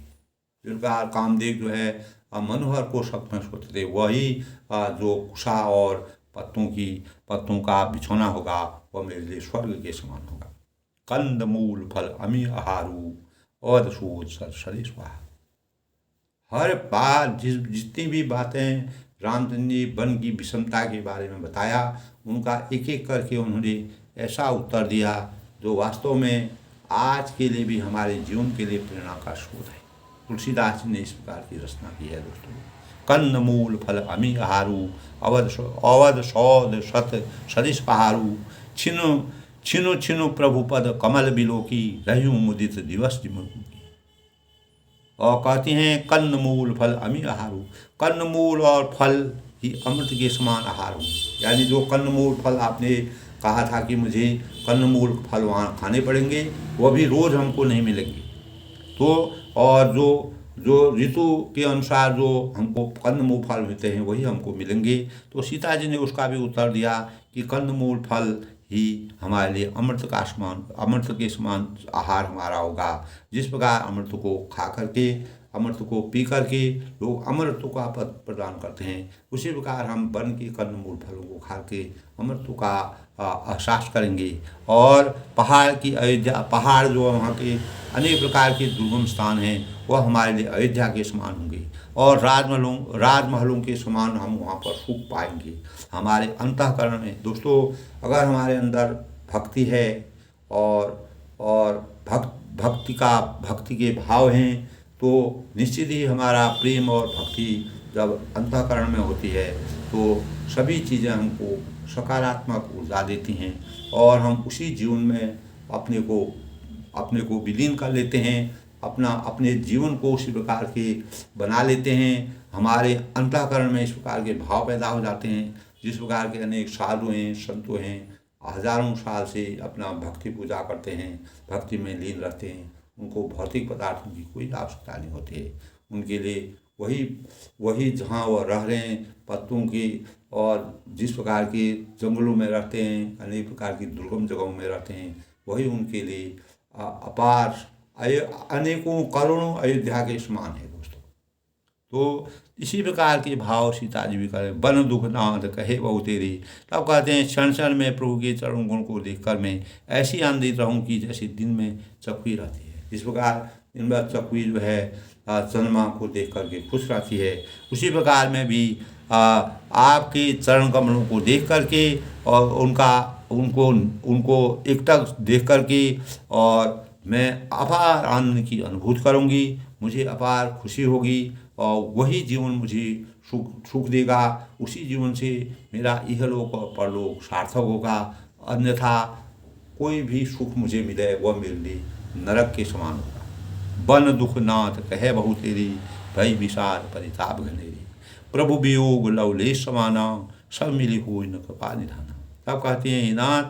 जिनका कामदेव जो है मनोहर को सब में सोचते थे, वही जो कुशा और पत्तों का बिछौना होगा, वह मेरे लिए स्वर्ग के समान होगा। कंद मूल फल अमी आहारू, और सूद सर स्वाहा। हर बार जितनी भी बातें रामचंद्र जी वन की विषमता के बारे में बताया, उनका एक एक करके उन्होंने ऐसा उत्तर दिया जो वास्तव में आज के लिए भी हमारे जीवन के लिए प्रेरणा का स्रोत है। तुलसीदास जी ने इस प्रकार की रचना की है दोस्तों। कंद मूल फल अमी आहारू, अवध सौद सत सरिस पहारू। छिनु छिनु प्रभु पद कमल बिलोकी, रहूं मुदित दिवस दिमुकी। और कहती हैं कंद मूल फल अमी आहारू, कंद मूल और फल ही अमृत के समान आहार हूँ। यानी जो कंद मूल फल आपने कहा था कि मुझे कंद मूल फल वहाँ खाने पड़ेंगे, वह भी रोज़ हमको नहीं मिलेंगे। तो और जो ऋतु के अनुसार जो हमको कंदमूल फल मिलते हैं, वही हमको मिलेंगे। तो सीता जी ने उसका भी उत्तर दिया कि कंदमूल फल ही हमारे लिए अमृत के समान आहार हमारा होगा। जिस प्रकार अमृत को खा करके, अमृत को पी करके लोग अमृत का पद प्रदान करते हैं, उसी प्रकार हम वन के कंदमूल फलों को खा के अमृत का एहसास करेंगे। और पहाड़ की अयोध्या, पहाड़ जो वहाँ के अनेक प्रकार के दुर्गम स्थान हैं, वह हमारे लिए अयोध्या के समान होंगे। और राजमहलों के समान हम वहाँ पर सुख पाएंगे। हमारे अंतःकरण में दोस्तों, अगर हमारे अंदर भक्ति है और भक्ति के भाव हैं, तो निश्चित ही हमारा प्रेम और भक्ति जब अंतःकरण में होती है, तो सभी चीज़ें हमको सकारात्मक ऊर्जा देती हैं, और हम उसी जीवन में अपने को विलीन कर लेते हैं, अपने जीवन को उसी प्रकार के बना लेते हैं। हमारे अंतःकरण में इस प्रकार के भाव पैदा हो जाते हैं। जिस प्रकार के अनेक साधु हैं, संतों हैं, हजारों साल से अपना भक्ति पूजा करते हैं, भक्ति में लीन रहते हैं, उनको भौतिक पदार्थों की कोई आवश्यकता नहीं होती है। उनके लिए वही जहाँ वह रह रहे हैं, पत्तों की, और जिस प्रकार के जंगलों में रहते हैं, अनेक प्रकार की दुर्गम जगहों में रहते हैं, वही उनके लिए अपार अनेकों करोड़ों अयोध्या के समान है दोस्तों। तो इसी प्रकार के भाव सीता जी भी करें। बन दुख नाथ कहे बहु तेरी। तब कहते हैं, क्षण क्षण में प्रभु के चरण गुण को देखकर मैं ऐसी आनंदित रहूं कि जैसे दिन में चक्की रहती है। इस प्रकार दिन भर चक्की जो है चंद्रमा को देख करके खुश रहती है, उसी प्रकार में भी आपके चरण कमलों को देख करके और उनको एकटक देख करके, और मैं अपार आनंद की अनुभूति करूंगी, मुझे अपार खुशी होगी, और वही जीवन मुझे सुख देगा। उसी जीवन से मेरा इहलोक और परलोक सार्थक होगा। अन्यथा कोई भी सुख मुझे मिले, वह मेरे लिए नरक के समान होगा। बन दुख नाथ कहे बहु तेरी, भई विषाद परिताप घनेरी। प्रभु वियोग लवलेश समाना, सब मिली हुई न कृपा निधाना। तब कहते हैं, हे नाथ,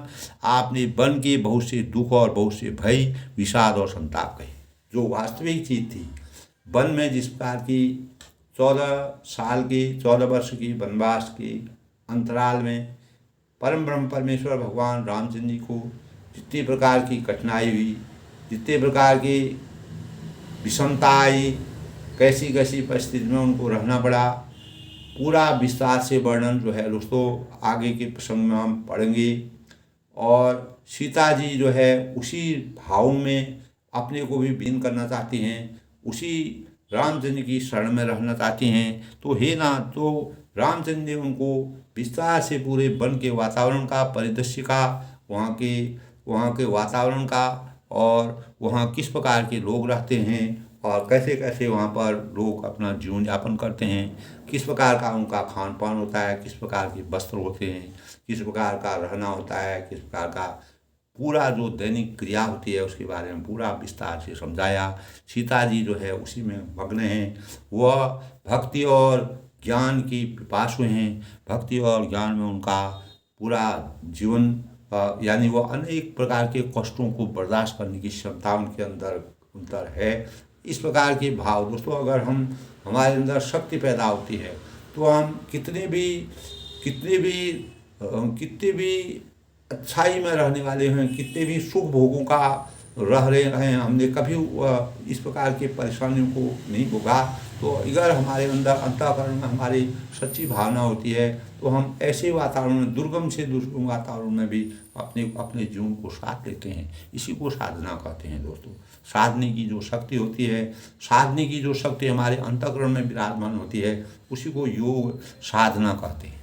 आपने वन के बहुत से दुख और बहुत से भय, विषाद और संताप कहे। जो वास्तविक चीज़ थी, वन में जिस प्रकार की 14 वर्ष की वनवास के अंतराल में परम ब्रह्म परमेश्वर भगवान रामचंद्र जी को जितनी प्रकार की कठिनाई हुई, जितने प्रकार की विषमता आई, कैसी कैसी परिस्थिति में उनको रहना पड़ा, पूरा विस्तार से वर्णन जो है दोस्तों आगे के प्रसंग में हम पढ़ेंगे। और सीता जी जो है उसी भाव में अपने को भी विलीन करना चाहती हैं, उसी रामचंद्र की शरण में रहना चाहती हैं। तो हे नाथ, तो रामचंद्र जी उनको विस्तार से पूरे वन के वातावरण का, परिदृश्य का, वहाँ के वातावरण का, और वहाँ किस प्रकार के लोग रहते हैं और कैसे कैसे वहाँ पर लोग अपना जीवन यापन करते हैं, किस प्रकार का उनका खान पान होता है, किस प्रकार के वस्त्र होते हैं, किस प्रकार का रहना होता है, किस प्रकार का पूरा जो दैनिक क्रिया होती है उसके बारे में पूरा विस्तार से समझाया। सीता जी जो है उसी में मग्न हैं, वह भक्ति और ज्ञान की पिपासु हैं। भक्ति और ज्ञान में उनका पूरा जीवन यानी वो अनेक प्रकार के कष्टों को बर्दाश्त करने की क्षमता उनके अंदर है। इस प्रकार के भाव दोस्तों अगर हमारे अंदर शक्ति पैदा होती है तो हम कितने भी अच्छाई में रहने वाले हैं, कितने भी सुख भोगों का रह रहे हैं, हमने कभी इस प्रकार की परेशानियों को नहीं भोगा। तो अगर हमारे अंदर अंतःकरण में हमारी सच्ची भावना होती है तो हम ऐसे वातावरण में, दुर्गम से दुर्गम वातावरण में भी अपने जीवन को साथ लेते हैं। इसी को साधना कहते हैं दोस्तों। साधने की जो शक्ति होती है, साधने की जो शक्ति हमारे अंतःकरण में विराजमान होती है, उसी को योग साधना कहते हैं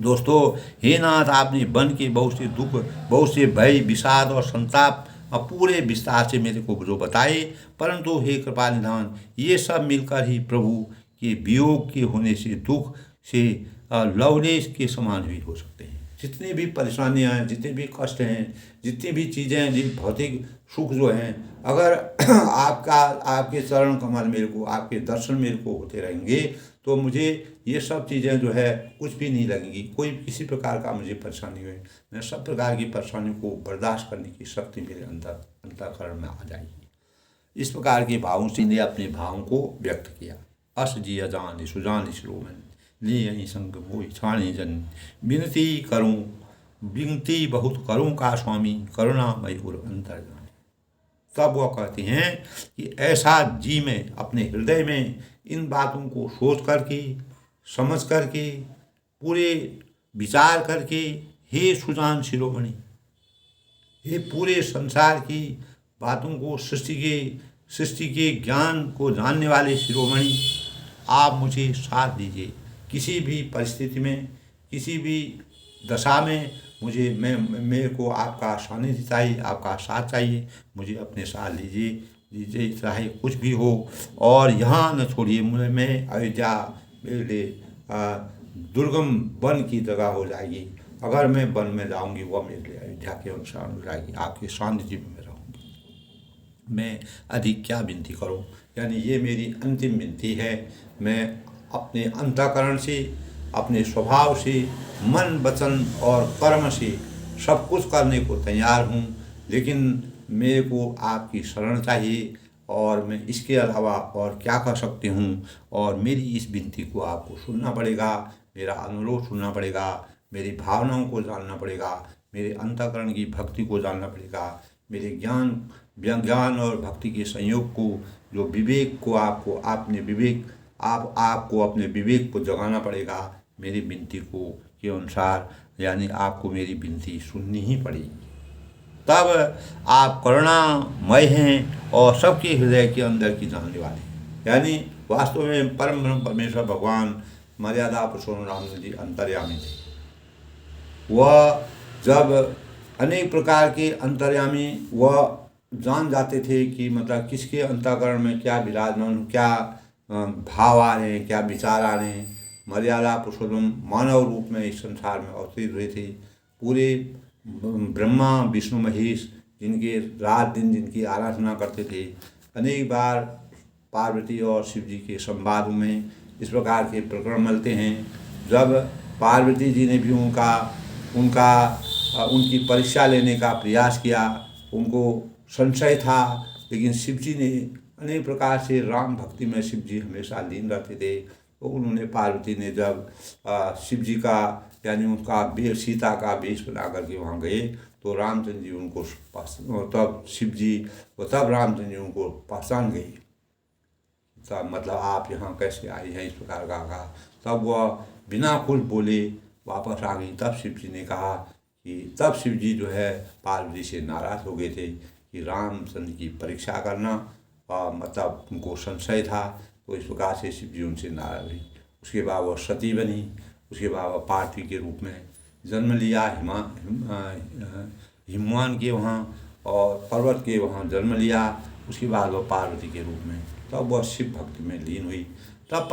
दोस्तों। हे नाथ, आपने वन के बहुत से दुख, बहुत से भय, विषाद और संताप पूरे विस्तार से मेरे को जो बताए, परंतु हे कृपा निधान, ये सब मिलकर ही प्रभु के वियोग के होने से दुख से लवलेश के समान भी हो सकते हैं। जितनी भी परेशानियां हैं, जितने भी कष्ट हैं, जितनी भी चीज़ें हैं, जिन भौतिक सुख जो हैं, अगर आपके चरण कमल मेरे को, आपके दर्शन मेरे को होते रहेंगे तो मुझे ये सब चीज़ें जो है कुछ भी नहीं लगेंगी। कोई किसी प्रकार का मुझे परेशानी हुई, मैं सब प्रकार की परेशानियों को बर्दाश्त करने की शक्ति मेरे अंतःकरण में आ जाएगी। इस प्रकार के भावों से ने अपने भावों को व्यक्त किया। अस जी अजान सुजान श्रोमन ले संग मोहि छाणी जन, विनती बहुत करूँ का स्वामी, करुणा मयूर अंतर जाने। तब वह कहते हैं कि ऐसा जी में, अपने हृदय में इन बातों को सोच करके, समझ करके, पूरे विचार करके, हे सुजान शिरोमणि, हे पूरे संसार की बातों को, सृष्टि के ज्ञान को जानने वाले शिरोमणि, आप मुझे साथ दीजिए। किसी भी परिस्थिति में, किसी भी दशा में मेरे को आपका सानिध्य चाहिए, आपका साथ चाहिए। मुझे अपने साथ लीजिए, चाहे कुछ भी हो, और यहाँ न छोड़िए। मैं अयोध्या मेरे लिए दुर्गम वन की जगह हो जाएगी। अगर मैं वन में जाऊँगी वह मेरे लिए अयोध्या के अनुसार हो जाएगी। आपके सानिध्य में मैं रहूँगी। मैं अधिक क्या विनती करूँ, यानी ये मेरी अंतिम विनती है। मैं अपने अंतःकरण से, अपने स्वभाव से, मन, वचन और कर्म से सब कुछ करने को तैयार हूँ, लेकिन मेरे को आपकी शरण चाहिए और मैं इसके अलावा और क्या कर सकती हूँ। और मेरी इस विनती को आपको सुनना पड़ेगा, मेरा अनुरोध सुनना पड़ेगा, मेरी भावनाओं को जानना पड़ेगा, मेरे अंतःकरण की भक्ति को जानना पड़ेगा, मेरे ज्ञान और भक्ति के संयोग को, जो विवेक को आपको अपने विवेक को जगाना पड़ेगा। मेरी विनती को के अनुसार, यानी आपको मेरी विनती सुननी ही पड़ेगी। तब आप करुणामय हैं और सबके हृदय के अंदर की जानने वाले हैं। यानी वास्तव में परम ब्रह्म परमेश्वर भगवान मर्यादा पुरुषोत्तम रामचंद्र जी अंतर्यामी थे। वह जब अनेक प्रकार के अंतर्यामी वह जान जाते थे कि मतलब किसके अंतःकरण में क्या विराजमान, क्या भाव आ रहे हैं, क्या विचार आ रहे हैं। मर्यादा पुरुषोत्तम मानव रूप में इस संसार में अवतरित हुए थे। पूरे ब्रह्मा विष्णु महेश जिनके रात दिन जिनकी आराधना करते थे, अनेक बार पार्वती और शिव जी के संवादों में इस प्रकार के प्रकरण मिलते हैं। जब पार्वती जी ने भी उनका उनकी परीक्षा लेने का प्रयास किया। उनको संशय था, लेकिन शिव जी ने अनेक प्रकार से राम भक्ति में शिव जी हमेशा लीन रहते थे। तो उन्होंने पार्वती ने जब शिव जी का यानी उनका सीता का वेश बना करके वहाँ गए तो रामचंद्र जी उनको तब शिव जी तब रामचंद्र जी उनको पहचान गए। तब मतलब आप यहाँ कैसे आई हैं, इस प्रकार का कहा। तब वह बिना कुछ बोले वापस आ गई। तब शिव जी ने कहा कि तब शिव जी जो है पार्वती से नाराज़ हो गए थे कि रामचंद्र की परीक्षा करना, मतलब उनको संशय था। तो इस प्रकार से शिव जी उनसे नाराज़ हुई। उसके बाद वह सती बनी। उसके बाद वह पार्वती के रूप में जन्म लिया हिमवान के वहाँ और पर्वत के वहाँ जन्म लिया। उसके बाद वह पार्वती के रूप में तब वह शिव भक्ति में लीन हुई। तब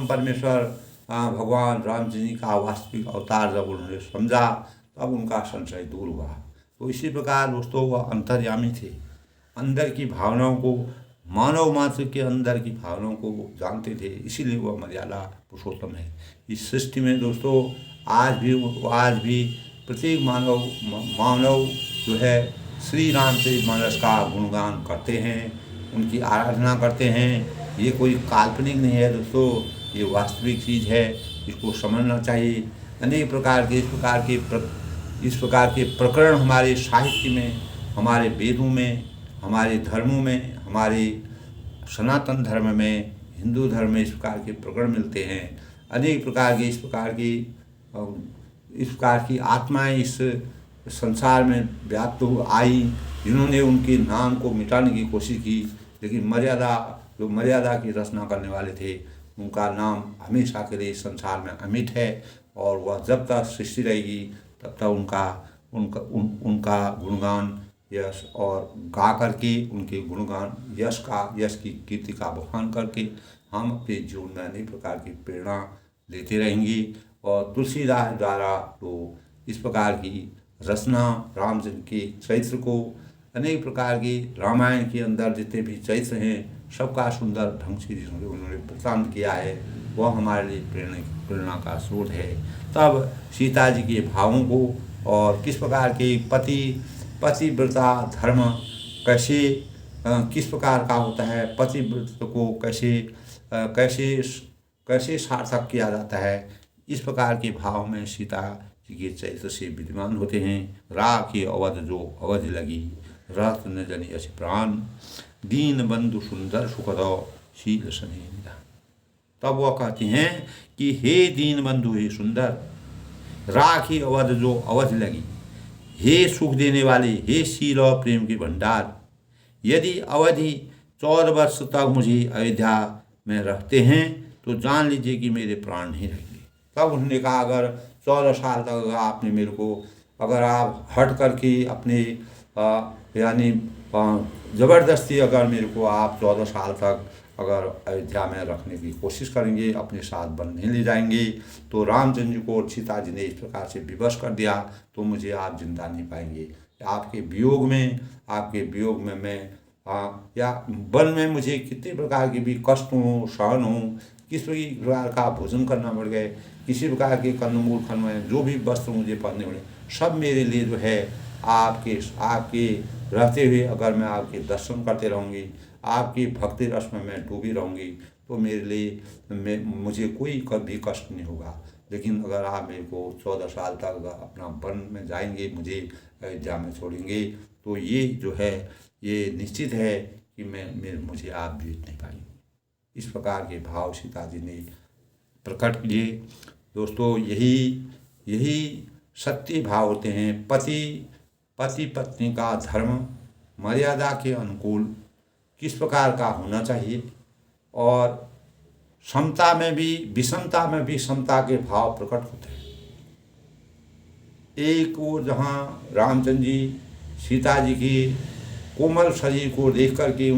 परमेश्वर भगवान रामचंद्र जी का वास्तविक अवतार जब उन्होंने समझा तब उनका संशय दूर हुआ। तो इसी प्रकार दोस्तों वह अंतर्यामी थे, अंदर की भावनाओं को, मानव मात्र के अंदर की भावनाओं को जानते थे, इसीलिए वह मर्यादा पुरुषोत्तम है। इस सृष्टि में दोस्तों आज भी प्रत्येक मानव जो है श्री रामचरितमानस का गुणगान करते हैं, उनकी आराधना करते हैं। ये कोई काल्पनिक नहीं है दोस्तों, ये वास्तविक चीज़ है, इसको समझना चाहिए। अनेक प्रकार के इस प्रकार के प्रकरण हमारे साहित्य में, हमारे वेदों में, हमारे धर्मों में, हमारे सनातन धर्म में, हिंदू धर्म में इस प्रकार के प्रकरण मिलते हैं। अनेक प्रकार की आत्माएं इस संसार में व्याप्त आई, जिन्होंने उनके नाम को मिटाने की कोशिश की, लेकिन मर्यादा की रचना करने वाले थे, उनका नाम हमेशा के लिए संसार में अमिट है। और वह जब तक सृष्टि रहेगी तब तक उनका गुणगान यश और गा करके उनके गुणगान यश की कीर्ति का बखान करके हम अपने जीवन में अनेक प्रकार की प्रेरणा लेते रहेंगे। और तुलसीदास द्वारा तो इस प्रकार की रचना रामचंद्र के चरित्र को, अनेक प्रकार के रामायण के अंदर जितने भी चरित्र हैं सबका सुंदर ढंग से उन्होंने प्रदान किया है, वह हमारे लिए प्रेरणा का स्रोत है। तब सीता जी के भावों को और किस प्रकार के पतिव्रता धर्म किस प्रकार का होता है, पतिव्रता को कैसे सार्थक किया जाता है, इस प्रकार के भाव में सीता जी के चरित्र से विद्यमान होते हैं। राखी अवध जो अवध लगी, रत न जनि अस प्राण, दीन बंधु सुंदर सुखदो शील सने निधान। तब वह कहती हैं कि हे दीन बंधु, हे सुंदर, राखी अवध जो अवध लगी, हे सुख देने वाले, हे शील और प्रेम के भंडार, यदि अवधि 14 वर्ष तक मुझे अयोध्या में रहते हैं तो जान लीजिए कि मेरे प्राण नहीं रहेंगे। तब उन्होंने कहा अगर 14 साल तक आपने मेरे को, अगर आप हट करके अपने यानी ज़बरदस्ती अगर मेरे को आप 14 साल तक अगर अयोध्या में रखने की कोशिश करेंगे, अपने साथ बन नहीं ले जाएंगे, तो रामचंद्र जी को सीता जी ने इस प्रकार से विवश कर दिया तो मुझे आप जिंदा नहीं पाएंगे। आपके वियोग में मैं या वन में मुझे कितने प्रकार के भी कष्ट हों, सहन हों, किस प्रकार का भोजन करना पड़ गए, किसी प्रकार के कंदमूल खाने, जो भी वस्त्र मुझे पहनने पड़े, सब मेरे लिए जो है आपके रहते हुए अगर मैं आपके दर्शन करते रहूँगी, आपकी भक्ति रस में मैं डूबी रहूँगी, तो मेरे लिए मुझे कोई कभी कष्ट नहीं होगा। लेकिन अगर आप मेरे को 14 साल तक अपना वन में जाएंगे, मुझे अयोध्या में छोड़ेंगे, तो ये जो है ये निश्चित है कि मुझे आप जीत नहीं पाएंगे। इस प्रकार के भाव सीता जी ने प्रकट किए। दोस्तों यही सत्य भाव होते हैं। पति पत्नी का धर्म मर्यादा के अनुकूल किस प्रकार का होना चाहिए, और समता में भी विषमता में भी समता के भाव प्रकट होते हैं। एक वो जहाँ रामचंद्र जी सीता जी की कोमल शरीर को देख कर के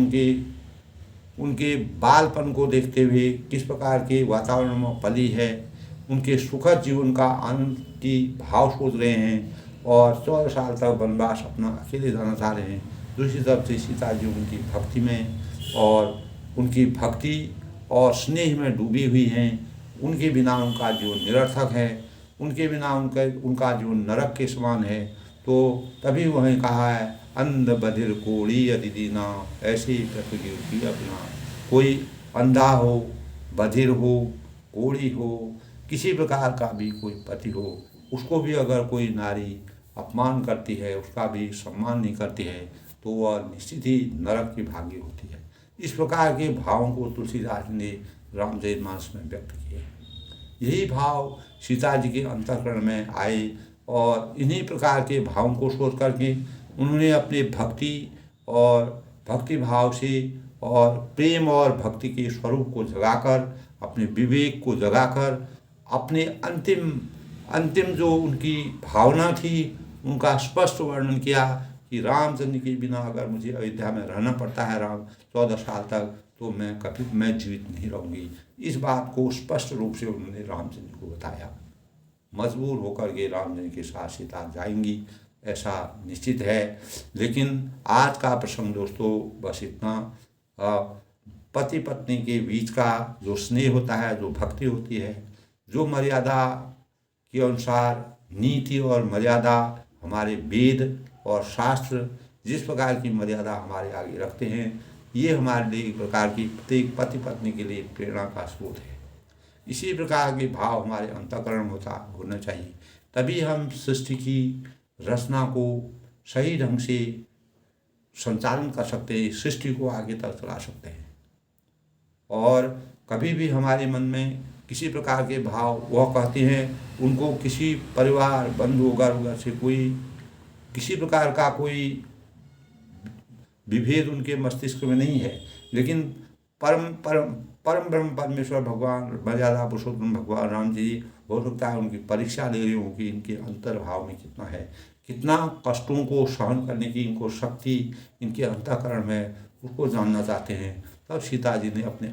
उनके बालपन को देखते हुए किस प्रकार के वातावरण में पली है, उनके सुखद जीवन का आनंद की भाव सोच रहे हैं, और 14 साल तक वनवास अपना अकेले जाना चाह रहे हैं। दूसरी तरफ से सीता जी उनकी भक्ति में और उनकी भक्ति और स्नेह में डूबी हुई हैं, उनके बिना उनका जीवन निरर्थक है। उनके बिना उनका जीवन नरक के समान है। तो तभी वहीं कहा है, अंध बधिर कोड़ी यदि दीना, ऐसी पृथ्वी की अपना। कोई अंधा हो, बधिर हो, कोड़ी हो, किसी प्रकार का भी कोई पति हो, उसको भी अगर कोई नारी अपमान करती है, उसका भी सम्मान नहीं करती है, तो वह निश्चित ही नरक की भागी होती है। इस प्रकार के भावों को तुलसीदास ने रामचरितमानस में व्यक्त किए। यही भाव सीता जी के अंतःकरण में आए और इन्हीं प्रकार के भावों को सोच करके उन्होंने अपने भक्ति और भक्ति भाव से और प्रेम और भक्ति के स्वरूप को जगाकर, अपने विवेक को जगाकर, अपने अंतिम जो उनकी भावना थी उनका स्पष्ट वर्णन किया कि रामचंद्र के बिना अगर मुझे अयोध्या में रहना पड़ता है 14 साल तक, तो मैं जीवित नहीं रहूँगी। इस बात को स्पष्ट रूप से उन्होंने रामचंद्र को बताया। मजबूर होकर के रामचंद्र के साथ सीता जाएंगी, ऐसा निश्चित है। लेकिन आज का प्रसंग दोस्तों बस इतना। पति पत्नी के बीच का जो स्नेह होता है, जो भक्ति होती है, जो मर्यादा के अनुसार नीति और मर्यादा हमारे वेद और शास्त्र जिस प्रकार की मर्यादा हमारे आगे रखते हैं, ये हमारे लिए एक प्रकार की प्रत्येक पति पत्नी के लिए प्रेरणा का स्रोत है। इसी प्रकार के भाव हमारे अंतःकरण होना चाहिए, तभी हम सृष्टि की रचना को सही ढंग से संचालन कर सकते हैं, सृष्टि को आगे तक चला सकते हैं। और कभी भी हमारे मन में किसी प्रकार के भाव, वह कहते हैं उनको किसी परिवार बंधु वगैरह से कोई किसी प्रकार का कोई विभेद उनके मस्तिष्क में नहीं है, लेकिन परम ब्रह्म परमेश्वर भगवान मर्यादा पुरुषोत्तम भगवान राम जी हो सकता है उनकी परीक्षा ले रही हो कि इनके अंतर्भाव में कितना है, कितना कष्टों को सहन करने की इनको शक्ति इनके अंतःकरण में, उसको जानना चाहते हैं। तब सीता जी ने अपने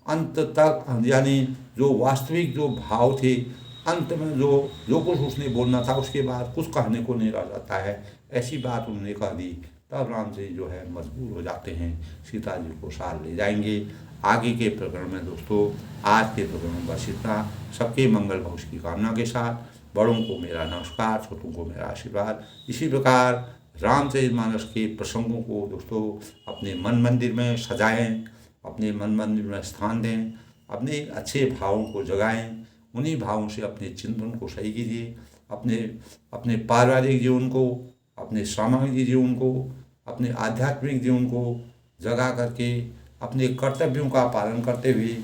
अंत तक, यानी जो वास्तविक जो भाव थे, अंत में जो कुछ उसने बोलना था उसके बाद कुछ कहने को नहीं रह जाता है, ऐसी बात उन्होंने कह दी। तब राम जी जो है मजबूर हो जाते हैं, सीता जी को साथ ले जाएंगे। आगे के प्रकरण में दोस्तों, आज के प्रकरण में बस इतना। सबके मंगल भविष्य की कामना के साथ बड़ों को मेरा नमस्कार, छोटों को मेरा आशीर्वाद। इसी प्रकार रामचरितमानस के प्रसंगों को दोस्तों अपने मन मंदिर में सजाएं, अपने मन मंदिर में स्थान दें, अपने अच्छे भावों को जगाएं, उन्हीं भावों से अपने चिंतन को सही कीजिए। अपने पारिवारिक जीवन को, अपने सामाजिक जीवन को, अपने आध्यात्मिक जीवन को जगा करके अपने कर्तव्यों का पालन करते हुए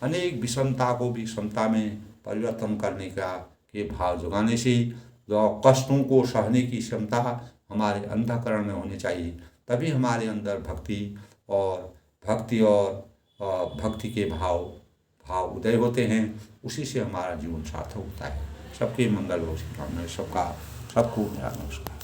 अनेक विषमता को भी समता में परिवर्तन करने के भाव जगाने से कष्टों को सहने की क्षमता हमारे अंतःकरण में होनी चाहिए। तभी हमारे अंदर भक्ति के भाव उदय होते हैं, उसी से हमारा जीवन सार्थक होता है। सबके मंगल हो, कामना सबको मेरा नमस्कार।